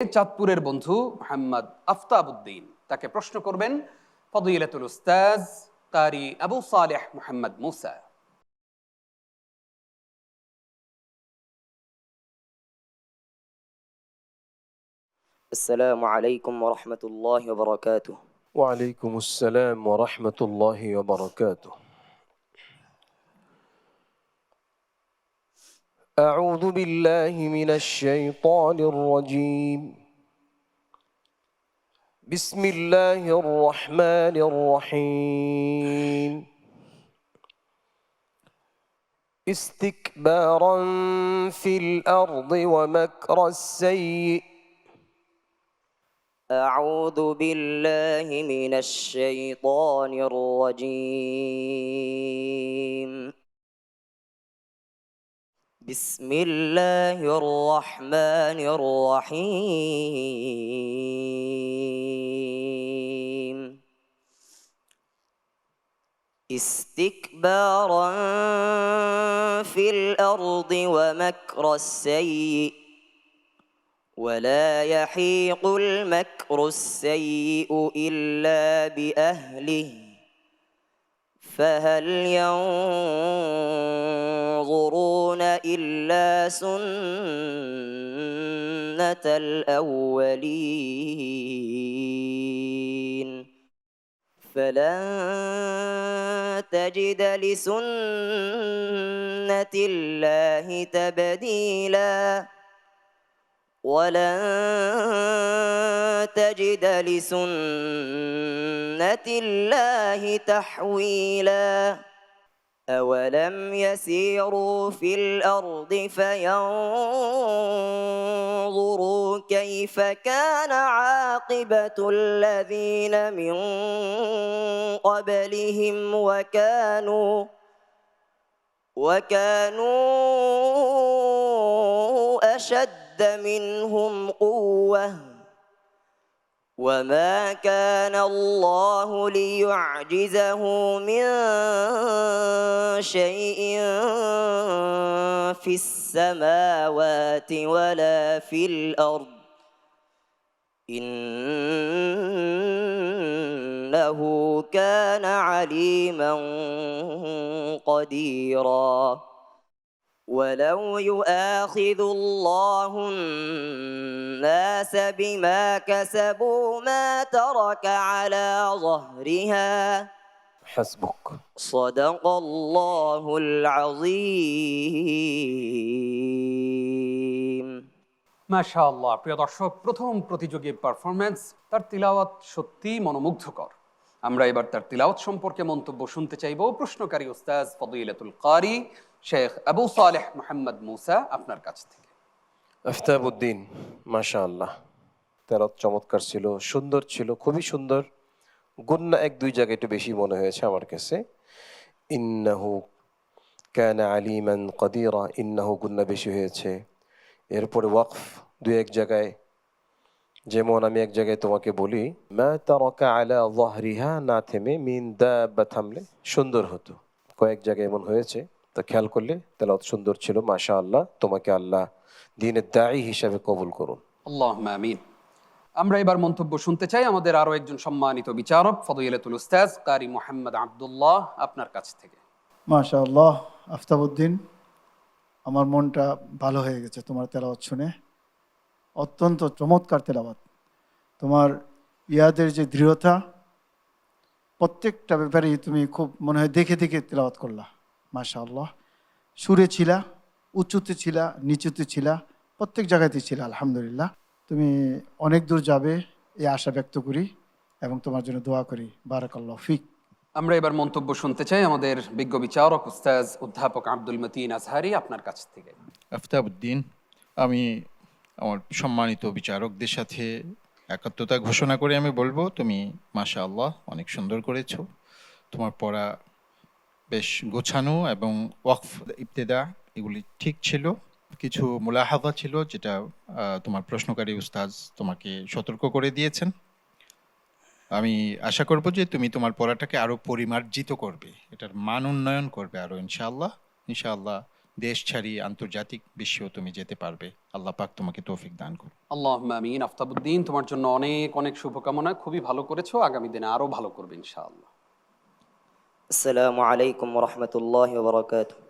চাঁদপুরের বন্ধু মোহাম্মদ আফতাবউদ্দিন তাকে প্রশ্ন করবেন ফদিলাতুল উস্তাজ কারি আবু সালেহ মোহাম্মদ মুসা। السلام عليكم ورحمة الله وبركاته. وعليكم السلام ورحمة الله وبركاته. أعوذ بالله من الشيطان الرجيم. بسم الله الرحمن الرحيم. استكبارا في الأرض ومكر السيء. أعوذ بالله من الشيطان الرجيم. بسم الله الرحمن الرحيم. استكبارا في الأرض ومكر السيء ولا يحيق المكر السيء إلا بأهله فهل ينظرون إلا سنة الأولين فلن تجد لسنة الله تبديلا ولن تجد لسنة الله تحويلا أولم يسيروا في الأرض فينظروا كيف كان عاقبة الذين من قبلهم وكانوا أشد منهم قوة وما كان الله ليعجزه من شيء في السماوات ولا في الأرض إنه كان عليما قديرا ولو يؤاخذ الله الناس بما كسبوا ما ترك على ظهرها حسبك. صدق الله العظيم. মাশাআল্লাহ। প্রিয় দর্শক, প্রথম প্রতিযোগী পারফরম্যান্স, তার তিলাওয়াত সত্যি মনোমুগ্ধকর। আমরা এবার তার তিলাওয়াত সম্পর্কে মন্তব্য শুনতে চাইব। প্রশ্নকারী উস্তাজ ফদিলাতুল কারি শেখ আবু সালেহ মোহাম্মদ মুসা আপনার কাছ থেকে। আফতাবউদ্দিন, মাশাআল্লাহ, তেলাওয়াত চমৎকার ছিল, সুন্দর ছিল, খুবই সুন্দর। গুন্না এক দুই জায়গায় একটু বেশি মনে হয়েছে আমার কাছে। ইন্নাহু কানা আলিমান কদিরা, ইন্নাহু গুন্না বেশি হয়েছে। এরপরে ওয়াকফ দুই এক জায়গায়, যেমন আমি এক জায়গায় তোমাকে বলি মা তারাকা আলা যাহরিহা, না থেমে মিন দাব্বা থামলে সুন্দর হতো। কয়েক জায়গায় এমন হয়েছে, তা খেয়াল করলে তেলাওয়াত সুন্দর ছিল। মাশাআল্লাহ, তোমাকে আল্লাহ দ্বীনের দায়ী হিসাবে কবুল করুন। আল্লাহুম্মা আমিন। আমরা এবার মন্তব্য শুনতে চাই আমাদের আরো একজন সম্মানিত বিচারক ফদিলাতুল উস্তাজ কারি মোহাম্মদ আব্দুল্লাহ আপনার কাছ থেকে। মাশাআল্লাহ আফতাবউদ্দিন, আমার মনটা ভালো হয়ে গেছে তোমার তেলাওয়াত শুনে। অত্যন্ত চমৎকার তেলাওয়াত। তোমার ইয়াদের যে দৃঢ়তা, প্রত্যেকটা ব্যাপারেই তুমি খুব মনে হয় দেখে দেখে তেলাওয়াত করলা। মাশাআল্লাহ, সুরে ছিলা, উঁচুতে ছিলা, নিচুতে ছিলা, প্রত্যেক জায়গাতেই ছিলা। আলহামদুলিল্লাহ, তুমি অনেক দূর যাবে এই আশা ব্যক্ত করি এবং তোমার জন্য দোয়া করি। বারাকাল্লাহু ফিক। আমরা এবার মন্তব্য শুনতে চাই আমাদের বিজ্ঞ বিচারক উস্তাজ অধ্যাপক আব্দুল মতিন আজহারি আপনার কাছ থেকে। আফতাবউদ্দিন, আমি আমার সম্মানিত বিচারকদের সাথে একাত্মতা ঘোষণা করে আমি বলবো, তুমি মাশাআল্লাহ অনেক সুন্দর করেছো। তোমার পড়া বেশ গোছানো এবং ওয়াকফ ইবতেদা এগুলি ঠিক ছিল। কিছু মুলাহাযা ছিল যেটা তোমার প্রশ্নকারী উস্তাজ তোমাকে সতর্ক করে দিয়েছেন। আমি আশা করব যে তুমি তোমার পড়াটাকে আরো পরিমার্জিত করবে, এটার মান উন্নয়ন করবে আরো, ইনশাআল্লাহ। ইনশাআল্লাহ দেশ ছাড়িয়ে আন্তর্জাতিক বিশ্বেও তুমি যেতে পারবে। আল্লাহ পাক তোমাকে তৌফিক দান করুন। আল্লাহুম্মা আমিন। আফতাবউদ্দিন, তোমার জন্য অনেক অনেক শুভকামনা। খুবই ভালো করেছো, আগামী দিনে আরো ভালো করবে ইনশাআল্লাহ। আসসালামু আলাইকুম ওয়া রাহমাতুল্লাহি ওয়া বারাকাতুহু।